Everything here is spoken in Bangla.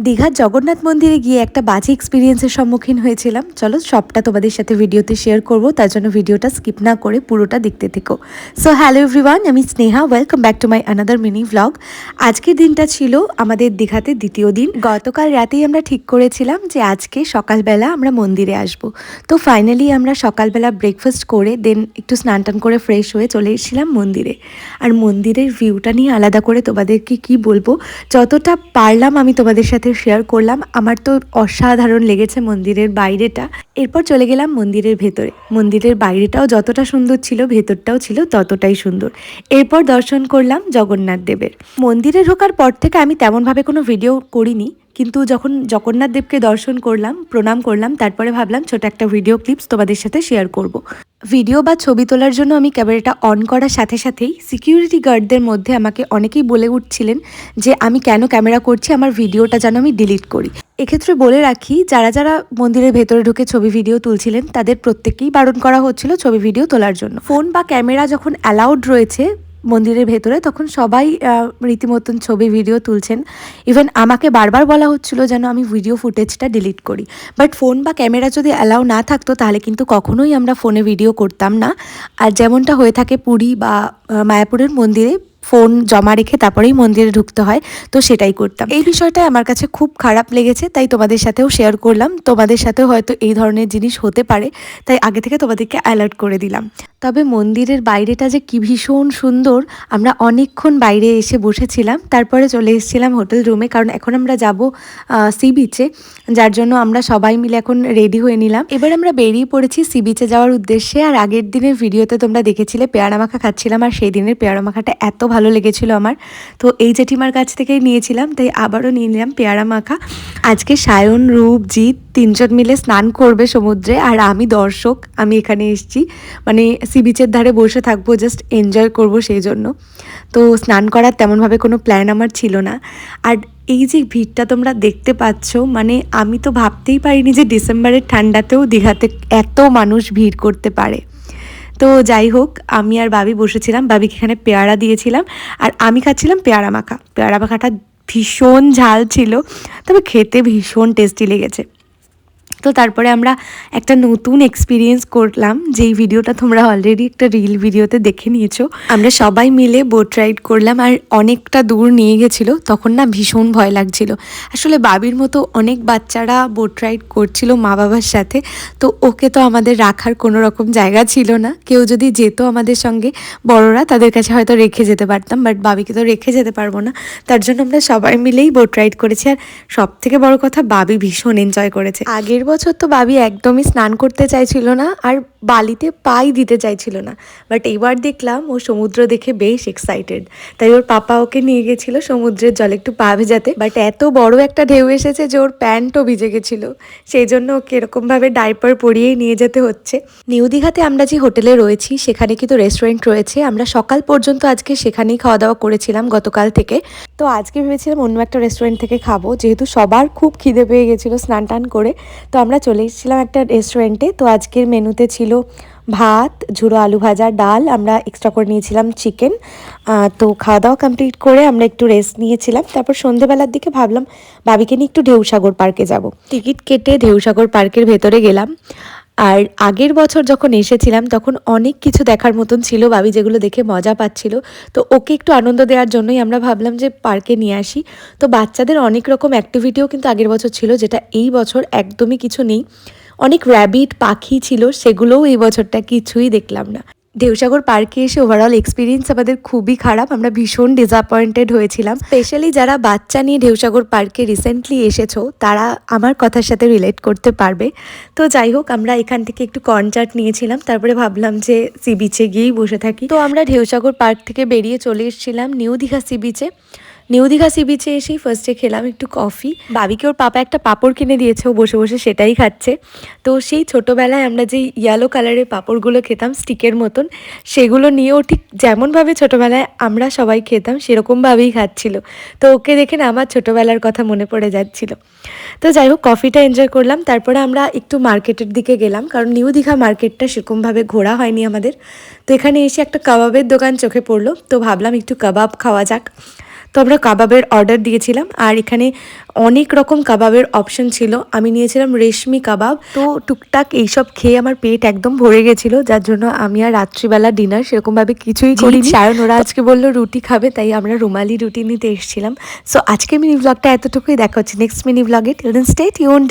দীঘার জগন্নাথ মন্দিরে গিয়ে একটা বাজে এক্সপিরিয়েন্সের সম্মুখীন হয়েছিলাম। চলো সবটা তোমাদের সাথে ভিডিওতে শেয়ার করব, তার জন্য ভিডিওটা স্কিপ না করে পুরোটা দেখতে থেকো। সো হ্যালো এভরিওয়ান, আমি Sneha, welcome back to my another mini vlog. আজকের দিনটা ছিল আমাদের দীঘাতে দ্বিতীয় দিন। গতকাল রাতেই আমরা ঠিক করেছিলাম যে আজকে সকালবেলা আমরা মন্দিরে আসব। তো ফাইনালি আমরা সকালবেলা ব্রেকফাস্ট করে দেন একটু স্নান টান করে ফ্রেশ হয়ে চলে এসেছিলাম মন্দিরে। আর মন্দিরের ভিউটা নিয়ে আলাদা করে তোমাদেরকে কি বলবো, যতটা পারলাম আমি তোমাদের সাথে শেয়ার করলাম। আমার তো অসাধারণ লেগেছে মন্দিরের বাইরেটা। এরপর চলে গেলাম মন্দিরের ভেতরে। মন্দিরের বাইরেটাও যতটা সুন্দর ছিল, ভেতরটাও ছিল ততটাই সুন্দর। এরপর দর্শন করলাম জগন্নাথ দেবের। মন্দিরে ঢোকার পর থেকে আমি তেমনভাবে কোনো ভিডিও করিনি, কিন্তু যখন জগন্নাথ দেবকে দর্শন করলাম, প্রণাম করলাম, তারপরে ভাবলাম ছোট একটা ভিডিও ক্লিপস তোমাদের সাথে শেয়ার করব। ভিডিও বা ছবি তোলার জন্য আমি ক্যামেরাটা অন করার সাথে সাথেই সিকিউরিটি গার্ডদের মধ্যে আমাকে অনেকেই বলে উঠছিলেন যে আমি কেন ক্যামেরা করছি, আমার ভিডিওটা যেন আমি ডিলিট করি। এক্ষেত্রে বলে রাখি, যারা যারা মন্দিরের ভেতরে ঢুকে ছবি ভিডিও তুলছিলেন তাদের প্রত্যেককেই বারণ করা হচ্ছিল ছবি ভিডিও তোলার জন্য। ফোন বা ক্যামেরা যখন অ্যালাউড রয়েছে মন্দিরের ভেতরে, তখন সবাই রীতিমতন ছবি ভিডিও তুলছেন। ইভেন আমাকে বারবার বলা হচ্ছিল যেন আমি ভিডিও ফুটেজটা ডিলিট করি। বাট ফোন বা ক্যামেরা যদি অ্যালাউ না থাকতো তাহলে কিন্তু কখনোই আমরা ফোনে ভিডিও করতাম না। আর যেমনটা হয়ে থাকে পুরী বা মায়াপুরের মন্দিরে, ফোন জমা রেখে তারপরেই মন্দিরে ঢুকতে হয়, তো সেটাই করতাম। এই বিষয়টা আমার কাছে খুব খারাপ লেগেছে, তাই তোমাদের সাথেও শেয়ার করলাম। তোমাদের সাথেও হয়তো এই ধরনের জিনিস হতে পারে, তাই আগে থেকে তোমাদেরকে অ্যালার্ট করে দিলাম। তবে মন্দিরের বাইরেটা যে কি ভীষণ সুন্দর। আমরা অনেকক্ষণ বাইরে এসে বসেছিলাম, তারপরে চলে এসেছিলাম হোটেল রুমে, কারণ এখন আমরা যাব সি বিচে, যার জন্য আমরা সবাই মিলে এখন রেডি হয়ে নিলাম। এবার আমরা বেরিয়ে পড়েছি সি বিচে যাওয়ার উদ্দেশ্যে। আর আগের দিনের ভিডিওতে তোমরা দেখেছিলে পেয়ারা মাখা খাচ্ছিলাম, আর সেই দিনের পেয়ারা মাখাটা এত ভালো লেগেছিল আমার, তো এই জেঠিমার কাছ থেকেই নিয়েছিলাম, তাই আবারও নিয়ে নিলাম পেয়ারা মাখা। আজকে সায়ন, রূপ, জিৎ তিনজন মিলে স্নান করবে সমুদ্রে, আর আমি দর্শক। আমি এখানে এসেছি মানে সি বিচের ধারে বসে থাকবো, জাস্ট এনজয় করব সেই জন্য। তো স্নান করার তেমনভাবে কোনো প্ল্যান আমার ছিল না। আর এই যে ভিড়টা তোমরা দেখতে পাচ্ছ, মানে আমি তো ভাবতেই পারিনি যে ডিসেম্বরের ঠান্ডাতেও দীঘাতে এত মানুষ ভিড় করতে পারে। তো যাই হোক, আমি আর বাবি বসেছিলাম, বাবিকে এখানে পেয়ারা দিয়েছিলাম, আর আমি খাচ্ছিলাম পেয়ারা মাখা। পেয়ারা মাখাটা ভীষণ ঝাল ছিল, তবে খেতে ভীষণ টেস্টি লেগেছে। তো তারপরে আমরা একটা নতুন এক্সপিরিয়েন্স করলাম, যেই ভিডিওটা তোমরা অলরেডি একটা রিল ভিডিওতে দেখে নিয়েছো। আমরা সবাই মিলে বোট রাইড করলাম, আর অনেকটা দূর নিয়ে গেছিলো। তখন না ভীষণ ভয় লাগছিল। আসলে বাবির মতো অনেক বাচ্চারা বোট রাইড করছিল মা বাবার সাথে, তো ওকে তো আমাদের রাখার কোনো রকম জায়গা ছিল না। কেউ যদি যেত আমাদের সঙ্গে বড়রা, তাদের কাছে হয়তো রেখে যেতে পারতাম, বাট বাবিকে তো রেখে যেতে পারবো না। তার জন্য আমরা সবাই মিলেই বোট রাইড করেছি। আর সব থেকে বড় কথা, বাবি ভীষণ এনজয় করেছে। আগের বছর তো বাবি একদমই স্নান করতে চাইছিল না, আর বালিতে পাই দিতে চাইছিল না। বাট এইবার দেখলাম ও সমুদ্র দেখে বেশ এক্সাইটেড, তাই ওর পাপা ওকে নিয়ে গেছিল সমুদ্রের জলে একটু পা ভেজাতে। বাট এত বড় একটা ঢেউ এসেছে যে ওর প্যান্টও ভিজে গেছিল, সেই জন্য ওকে এরকমভাবে ডাইপার পরিয়েই নিয়ে যেতে হচ্ছে। নিউ দীঘাতে আমরা যে হোটেলে রয়েছি সেখানে কিন্তু রেস্টুরেন্ট রয়েছে। আমরা সকাল পর্যন্ত আজকে সেখানেই খাওয়া দাওয়া করেছিলাম গতকাল থেকে। তো আজকে ভেবেছিলাম অন্য একটা রেস্টুরেন্ট থেকে খাবো, যেহেতু সবার খুব খিদে পেয়ে গেছিলো স্নান টান করে। তো আমরা চলে এসেছিলাম একটা রেস্টুরেন্টে। তো আজকের মেনুতে ছিল ভাত, ঝুড়ো আলু ভাজা, ডাল, আমরা এক্সট্রা করে নিয়েছিলাম চিকেন। তো খাওয়া দাওয়া কমপ্লিট করে আমরা একটু রেস্ট নিয়েছিলাম। তারপর সন্ধ্যেবেলার দিকে ভাবলাম বাবিকে নিয়ে একটু ঢেউসাগর পার্কে যাব। টিকিট কেটে ঢেউসাগর পার্কের ভেতরে গেলাম। আর আগের বছর যখন এসেছিলাম তখন অনেক কিছু দেখার মতন ছিল, বাবি যেগুলো দেখে মজা পাচ্ছিল। তো ওকে একটু আনন্দ দেওয়ার জন্যই আমরা ভাবলাম যে পার্কে নিয়ে আসি। তো বাচ্চাদের অনেক রকম অ্যাক্টিভিটিও কিন্তু আগের বছর ছিল, যেটা এই বছর একদমই কিছু নেই। অনেক র্যাবিট পাখি ছিল, সেগুলোও এই বছরটা কিছুই দেখলাম না। ঢেউসাগর পার্কে এসে ওভারঅল এক্সপিরিয়েন্স আমাদের খুবই খারাপ। আমরা ভীষণ ডিসঅ্যাপয়েন্টেড হয়েছিলাম। স্পেশালি যারা বাচ্চা নিয়ে ঢেউসাগর পার্কে রিসেন্টলি এসেছো, তারা আমার কথার সাথে রিলেট করতে পারবে। তো যাই হোক, আমরা এখান থেকে একটু কর্নচাট নিয়েছিলাম, তারপরে ভাবলাম যে সি বিচে গিয়েই বসে থাকি। তো আমরা ঢেউসাগর পার্ক থেকে বেরিয়ে চলে এসেছিলাম নিউ দীঘা সি বিচে। নিউ দীঘা সি বিচে এসেই ফার্স্টে খেলাম একটু কফি। বাবিকে ওর পাপা একটা পাঁপড় কিনে দিয়েছে, ও বসে বসে সেটাই খাচ্ছে। তো সেই ছোটোবেলায় আমরা যেই ইয়েলো কালারের পাঁপড়গুলো খেতাম স্টিকের মতন, সেগুলো নিয়েও ঠিক যেমনভাবে ছোটোবেলায় আমরা সবাই খেতাম সেরকমভাবেই খাচ্ছিল। তো ওকে দেখে না আমার ছোটোবেলার কথা মনে পড়ে যাচ্ছিল। তো যাই হোক, কফিটা এনজয় করলাম। তারপরে আমরা একটু মার্কেটের দিকে গেলাম, কারণ নিউ দীঘা মার্কেটটা সেরকমভাবে ঘোরা হয়নি আমাদের। তো এখানে এসে একটা কাবাবের দোকান চোখে পড়লো, তো ভাবলাম একটু কাবাব খাওয়া যাক। তো আমরা কাবাবের অর্ডার দিয়েছিলাম আর এখানে অনেক রকম কাবাবের অপশন ছিল। আমি নিয়েছিলাম রেশমি কাবাব। তো টুকটাক এইসব খেয়ে আমার পেট একদম ভরে গেছিল, যার জন্য আমি আর রাত্রিবেলা ডিনার সেরকমভাবে কিছুই করিনি। কারণ ওরা আজকে বললো রুটি খাবে, তাই আমরা রুমালি রুটি নিতে এসেছিলাম। সো আজকে মিনি ব্লগটা এতটুকুই, দেখা হচ্ছে নেক্সট মিনি ব্লগে। Till then stay tuned.